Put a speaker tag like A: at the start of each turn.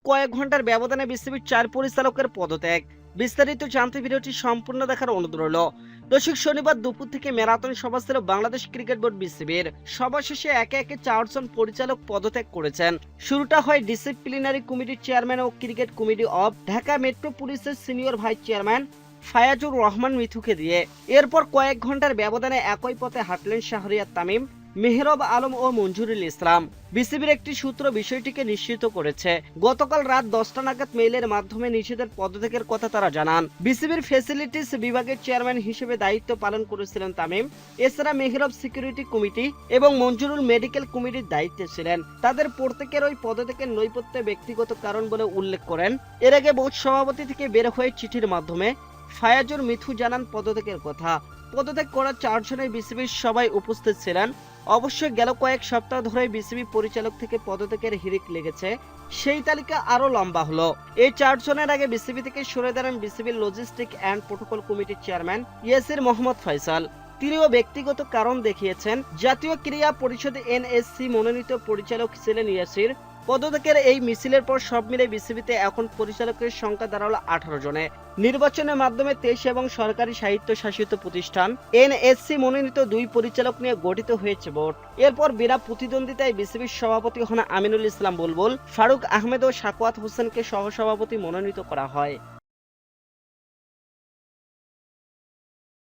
A: কয়েক ঘন্টার ব্যবধানে বিসিবির 4 পরিচালকের পদত্যাগ। বিস্তারিত জানতে ভিডিওটি সম্পূর্ণ দেখার অনুরোধ রইল। দর্শক, শনিবার দুপুর থেকে ম্যারাথন সভা ছিল বাংলাদেশ ক্রিকেট বোর্ড বিসিবির। সভা শেষে একে একে 4 জন পরিচালক পদত্যাগ করেছেন। শুরুটা হয় ডিসিপ্লিনারি কমিটির চেয়ারম্যান ও cricket committee of Dhaka metro পুলিশের senior vice chairman Fayazur Rahman মিথুকে দিয়ে। এরপর কয়েক ঘন্টার ব্যবধানে একই পথে হাঁটলেন শাহরিয়ার তামিম, মেহরব আলম ও মঞ্জুরুল ইসলাম। বিসিবির একটি সূত্র বিষয়টিকে নিশ্চিত করেছে। গতকাল রাত 10টা নাগাদ মেইলের মাধ্যমে নিজেদের পদত্যাগের কথা তারা জানান। বিসিবির ফ্যাসিলিটিস বিভাগের চেয়ারম্যান হিসেবে দায়িত্ব পালন করেছিলেন তামিম। এছাড়া মেহরব সিকিউরিটি কমিটি এবং মঞ্জুরুল মেডিকেল কমিটির দায়িত্বে ছিলেন। তাদের প্রত্যেকের ওই পদত্যাগের নৈপথ্যে ব্যক্তিগত কারণ বলে উল্লেখ করেন। এর আগে বোর্ড সভাপতি থেকে বের হয়ে চিঠির মাধ্যমে ফায়াজুর মিথু জানান পদত্যাগের কথা। পদত্যাগ করা 4 জনের বিসিবির সবাই উপস্থিত ছিলেন। অবশ্য গেল কয়েক সপ্তাহ ধরে বিসিবি পরিচালক থেকে পদত্যাগের হিড়িক লেগেছে। সেই তালিকা আরো লম্বা হলো। এই 4 জনের আগে বিসিবি থেকে সরে দাঁড়ান বিসিবির লজিস্টিক অ্যান্ড প্রোটোকল কমিটির চেয়ারম্যান ইয়াসির মোহাম্মদ ফয়সাল। তিনিও ব্যক্তিগত কারণ দেখিয়েছেন। জাতীয় ক্রীড়া পরিষদ এনএসসি মনোনীত পরিচালক ছিলেন ইয়াসির। পদত্যাগের এই মিছিলের পর সব মিলে বিসিবিতে এখন পরিচালকের সংখ্যা দাঁড়ালো 18 জনে। নির্বাচনের মাধ্যমে 23 এবং সরকারি স্বায়ত্তশাসিত প্রতিষ্ঠান এনএসসি মনোনীত 2 পরিচালক নিয়ে গঠিত হয়েছে বোর্ড। এরপর বিনা প্রতিদ্বন্দ্বিতায় বিসিবির সভাপতি হন আমিনুল ইসলাম বুলবুল, ফারুক আহমেদ ও সাকওয়াত হোসেনকে সহসভাপতি মনোনীত করা হয়।